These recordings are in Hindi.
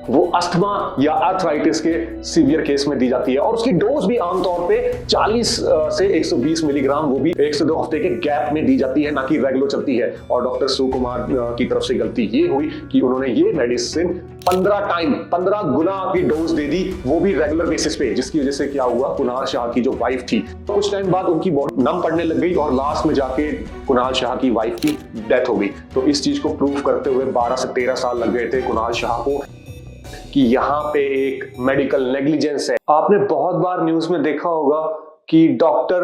वो अस्थमा या आर्थराइटिस के सीवियर केस में दी जाती है और उसकी डोज भी आमतौर पे 40 से 120 मिलीग्राम, वो भी 1 से 2 हफ्ते के गैप में दी जाती है, ना कि रेगुलर चलती है। और डॉक्टर सुकुमार की तरफ से गलती ये हुई कि उन्होंने ये मेडिसिन 15 गुना की डोज दे दी, वो भी रेगुलर बेसिस पे, जिसकी वजह से क्या हुआ, कुणाल शाह की जो वाइफ थी, तो कुछ टाइम बाद उनकी बॉडी नम पड़ने लग गई और लास्ट में जाके कुणाल शाह की वाइफ की डेथ हो गई। तो इस चीज को प्रूव करते हुए 12 से 13 साल लग गए थे कुणाल शाह को कि यहाँ पे एक मेडिकल नेग्लिजेंस है। आपने बहुत बार न्यूज में देखा होगा कि डॉक्टर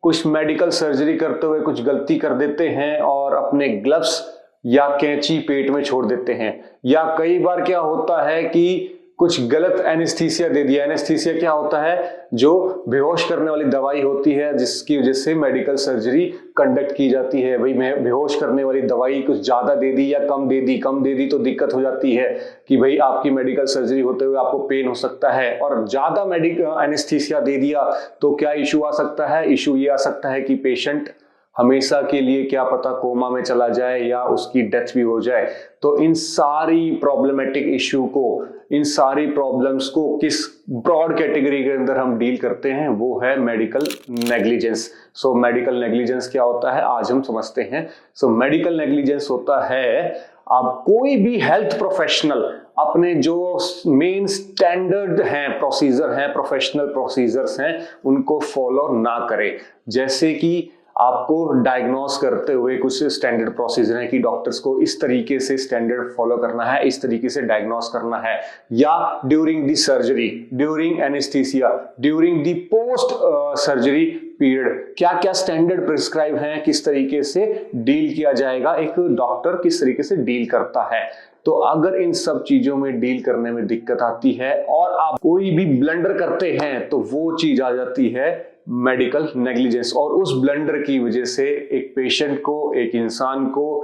कुछ मेडिकल सर्जरी करते हुए कुछ गलती कर देते हैं और अपने ग्लव्स या कैंची पेट में छोड़ देते हैं, या कई बार क्या होता है कि कुछ गलत एनेस्थीसिया दे दिया। एनेस्थीसिया क्या होता है, जो बेहोश करने वाली दवाई होती है जिसकी वजह से मेडिकल सर्जरी कंडक्ट की जाती है। भाई मैं बेहोश करने वाली दवाई कुछ ज्यादा दे दी या कम दे दी तो दिक्कत हो जाती है कि भाई आपकी मेडिकल सर्जरी होते हुए आपको पेन हो सकता है। और ज्यादा मेडिकल एनेस्थीसिया दे दिया तो क्या इशू आ सकता है, इशू ये आ सकता है कि पेशेंट हमेशा के लिए क्या पता कोमा में चला जाए या उसकी डेथ भी हो जाए। तो इन सारी प्रॉब्लमेटिक इश्यू को, इन सारी प्रॉब्लम्स को किस ब्रॉड कैटेगरी के अंदर हम डील करते हैं, वो है medical negligence. So medical negligence क्या होता है आज हम समझते हैं। सो मेडिकल नेग्लिजेंस होता है आप कोई भी हेल्थ प्रोफेशनल अपने जो मेन स्टैंडर्ड हैं, प्रोसीजर हैं, प्रोफेशनल प्रोसीजर्स हैं, उनको फॉलो ना करे। जैसे कि आपको डायग्नोस करते हुए कुछ स्टैंडर्ड प्रोसीजर है कि डॉक्टर्स को इस तरीके से स्टैंडर्ड फॉलो करना है, इस तरीके से डायग्नोस करना है, या during the surgery, during anaesthesia, during the post surgery period क्या क्या स्टैंडर्ड प्रिस्क्राइब हैं, किस तरीके से डील किया जाएगा, एक डॉक्टर किस तरीके से डील करता है। तो अगर इन सब चीजों में डील करने में दिक्कत आती है और आप कोई भी ब्लंडर करते हैं तो वो चीज आ जाती है मेडिकल नेग्लिजेंस। और उस ब्लंडर की वजह से एक पेशेंट को, एक इंसान को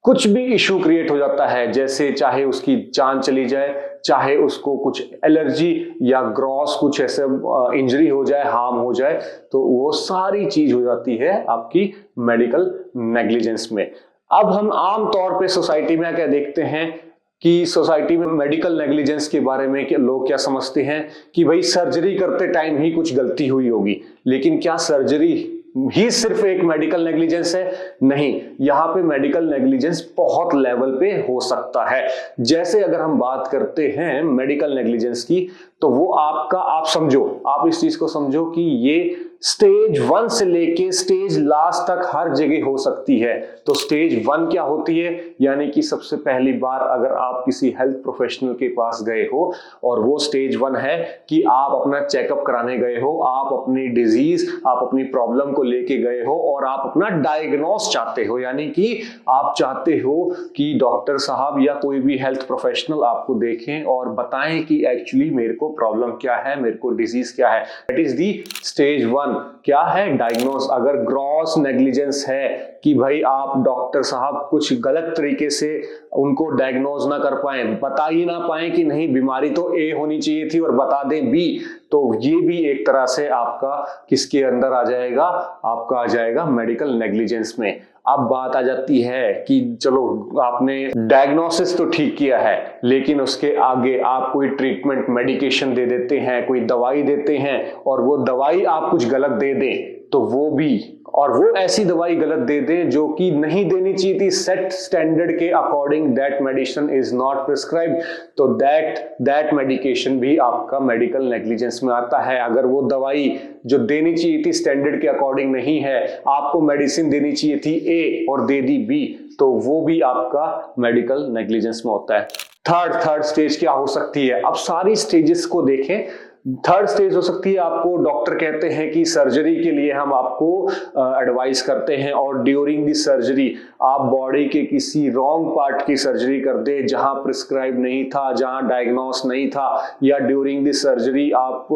कुछ भी इशू क्रिएट हो जाता है, जैसे चाहे उसकी जान चली जाए, चाहे उसको कुछ एलर्जी या ग्रॉस कुछ ऐसे इंजरी हो जाए, हार्म हो जाए, तो वो सारी चीज हो जाती है आपकी मेडिकल नेग्लिजेंस में। अब हम आम तौर पे सोसाइटी में क्या देखते हैं कि सोसाइटी में मेडिकल नेग्लिजेंस के बारे में लोग क्या समझते हैं कि भाई सर्जरी करते टाइम ही कुछ गलती हुई होगी। लेकिन क्या सर्जरी ही सिर्फ एक मेडिकल नेग्लिजेंस है? नहीं, यहाँ पे मेडिकल नेग्लिजेंस बहुत लेवल पे हो सकता है। जैसे अगर हम बात करते हैं मेडिकल नेग्लिजेंस की, तो वो आपका, आप समझो, आप इस चीज को समझो कि ये स्टेज 1 से लेके स्टेज लास्ट तक हर जगह हो सकती है। तो स्टेज 1 क्या होती है, यानी कि सबसे पहली बार अगर आप किसी हेल्थ प्रोफेशनल के पास गए हो और वो स्टेज 1 है कि आप अपना चेकअप कराने गए हो, आप अपनी डिजीज, आप अपनी प्रॉब्लम को लेके गए हो और आप अपना डायग्नोस चाहते हो, यानी कि आप चाहते हो कि डॉक्टर साहब या कोई भी हेल्थ प्रोफेशनल आपको देखें और बताएं कि एक्चुअली मेरे को प्रॉब्लम क्या है, मेरे को डिजीज क्या है। That is the stage 1। क्या है, डायग्नोस। अगर ग्रॉस नेग्लिजेंस है कि भाई आप डॉक्टर साहब कुछ गलत तरीके से उनको डायग्नोज ना कर पाए, बता ही ना पाए कि नहीं बीमारी तो ए होनी चाहिए थी और बता दें बी, तो ये भी एक तरह से आपका किसके अंदर आ जाएगा, आपका आ जाएगा मेडिकल नेग्लिजेंस में। अब बात आ जाती है कि चलो आपने डायग्नोसिस तो ठीक किया है, लेकिन उसके आगे आप कोई ट्रीटमेंट मेडिकेशन दे देते हैं, कोई दवाई देते हैं और वो दवाई आप कुछ गलत दे दें, तो वो भी, और वो ऐसी दवाई गलत दे दें जो कि नहीं देनी चाहिए थी सेट स्टैंडर्ड के according, that medicine is not prescribed, तो दैट मेडिकेशन भी आपका मेडिकल नेग्लिजेंस में आता है। अगर वो दवाई जो देनी चाहिए थी स्टैंडर्ड के अकॉर्डिंग नहीं है, आपको मेडिसिन देनी चाहिए थी ए और दे दी बी, तो वो भी आपका मेडिकल नेग्लिजेंस में होता है। थर्ड स्टेज क्या हो सकती है? अब सारी स्टेजेस को देखें। थर्ड स्टेज हो सकती है, आपको डॉक्टर कहते हैं कि सर्जरी के लिए हम आपको एडवाइस करते हैं और ड्यूरिंग द सर्जरी आप बॉडी के किसी रॉन्ग पार्ट की सर्जरी कर दे जहां प्रिस्क्राइब नहीं था, जहां डायग्नोस नहीं था, या ड्यूरिंग द सर्जरी आप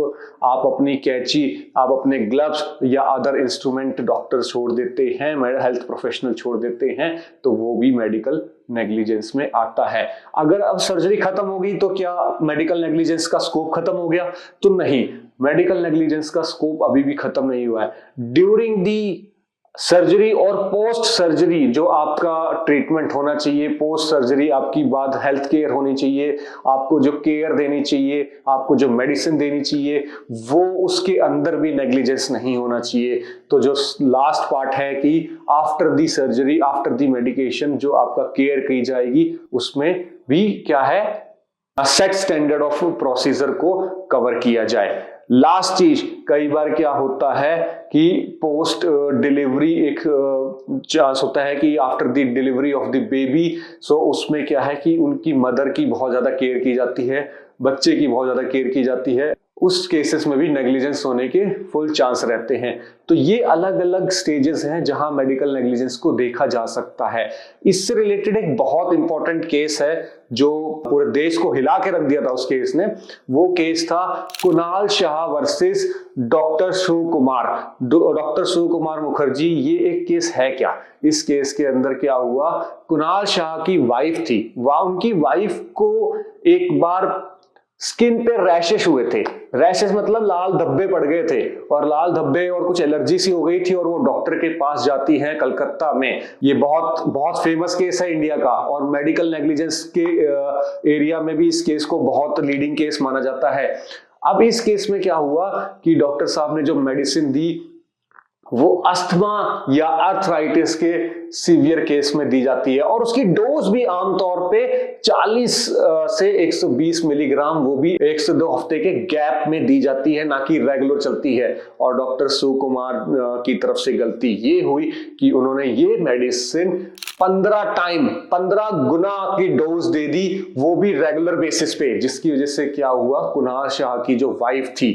अपनी कैंची, आप अपने ग्लव्स या अदर इंस्ट्रूमेंट डॉक्टर छोड़ देते हैं, हेल्थ प्रोफेशनल छोड़ देते हैं, तो वो भी मेडिकल नेग्लिजेंस में आता है। अगर अब सर्जरी खत्म हो गई तो क्या मेडिकल नेग्लिजेंस का स्कोप खत्म हो गया? तो नहीं, मेडिकल नेग्लिजेंस का स्कोप अभी भी खत्म नहीं हुआ है। ड्यूरिंग दी सर्जरी और पोस्ट सर्जरी जो आपका ट्रीटमेंट होना चाहिए, पोस्ट सर्जरी आपकी बाद हेल्थ केयर होनी चाहिए, आपको जो केयर देनी चाहिए, आपको जो मेडिसिन देनी चाहिए, वो उसके अंदर भी नेग्लिजेंस नहीं होना चाहिए। तो जो लास्ट पार्ट है कि after the surgery, after the medication जो आपका केयर की जाएगी, उसमें भी क्या है, सेट स्टैंडर्ड ऑफ प्रोसीजर को कवर किया जाए। लास्ट चीज, कई बार क्या होता है कि पोस्ट डिलीवरी एक चांस होता है कि after the delivery of the baby, so उसमें क्या है कि उनकी मदर की बहुत ज्यादा केयर की जाती है, बच्चे की बहुत ज्यादा केयर की जाती है, उस केसेस में भी नेग्लिजेंस होने के फुल चांस रहते हैं। तो ये अलग अलग स्टेजेस हैं जहां मेडिकल नेग्लिजेंस को देखा जा सकता है। इससे रिलेटेड एक बहुत इंपॉर्टेंट केस है जो पूरे देश को हिला के रख दिया था उस केस ने। वो केस था Kunal Shah versus doctor Shiv Kumar, doctor Shiv Kumar Mukherjee. ये एक केस है क्या, इस केस के अंदर क्या हुआ, कुणाल शाह की वाइफ थी, वह उनकी वाइफ को एक बार स्किन पे रैशेस हुए थे। रैशेस मतलब लाल धब्बे पड़ गए थे, और लाल धब्बे और कुछ एलर्जी सी हो गई थी, और वो डॉक्टर के पास जाती हैं कलकत्ता में। ये बहुत बहुत फेमस केस है इंडिया का, और मेडिकल नेग्लिजेंस के एरिया में भी इस केस को बहुत लीडिंग केस माना जाता है। अब इस केस में क्या हुआ कि डॉक्टर साहब ने जो मेडिसिन दी वो अस्थमा या अर्थराइटिस के सीवियर केस में दी जाती है, और उसकी डोज भी आमतौर पे 40 से 120 मिलीग्राम, वो भी 1 से 2 हफ्ते के गैप में दी जाती है, ना कि रेगुलर चलती है। और डॉक्टर शिव कुमार की तरफ से गलती ये हुई कि उन्होंने ये मेडिसिन 15 गुना की डोज दे दी, वो भी रेगुलर बेसिस पे, जिसकी वजह से क्या हुआ, कुणाल शाह की जो वाइफ थी,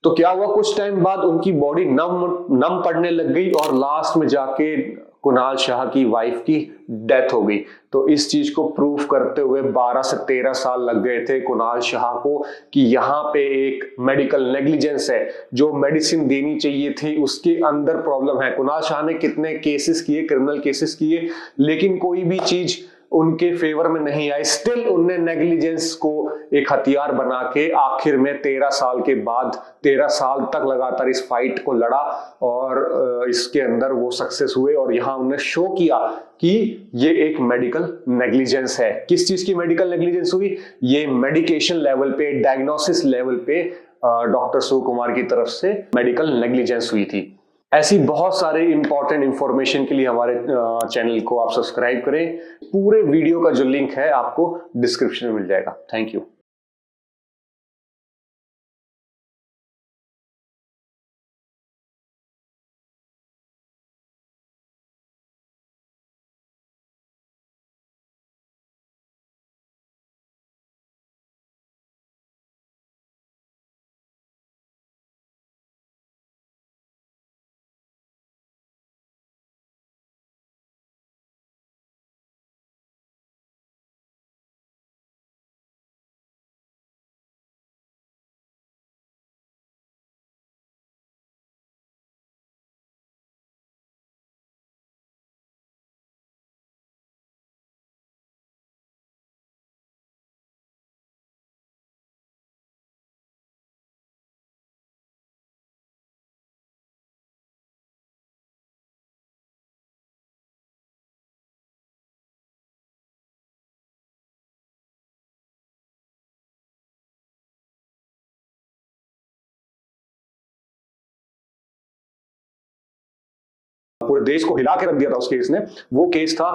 तो क्या हुआ, कुछ टाइम बाद उनकी बॉडी नम पड़ने लग गई, और लास्ट में जाके कुणाल शाह की वाइफ की डेथ हो गई। तो इस चीज को प्रूफ करते हुए 12 से 13 साल लग गए थे कुणाल शाह को कि यहाँ पे एक मेडिकल नेग्लिजेंस है, जो मेडिसिन देनी चाहिए थी उसके अंदर प्रॉब्लम है। कुणाल शाह ने कितने केसेस किए, क्रिमिनल केसेस किए, लेकिन कोई भी चीज उनके फेवर में नहीं आई। स्टिल उनने नेग्लिजेंस को एक हथियार बना के आखिर में 13 साल के बाद 13 साल तक लगातार इस फाइट को लड़ा, और इसके अंदर वो सक्सेस हुए, और यहां उन्होंने शो किया कि ये एक मेडिकल नेग्लिजेंस है। किस चीज की मेडिकल नेग्लिजेंस हुई, ये मेडिकेशन लेवल पे, डायग्नोसिस लेवल पे डॉक्टर शिव कुमार की तरफ से मेडिकल नेग्लिजेंस हुई थी। ऐसी बहुत सारे इंपॉर्टेंट इंफॉर्मेशन के लिए हमारे चैनल को आप सब्सक्राइब करें। पूरे वीडियो का जो लिंक है आपको डिस्क्रिप्शन में मिल जाएगा। Thank you. पूरे देश को हिला के रख दिया था उस केस ने। वो केस था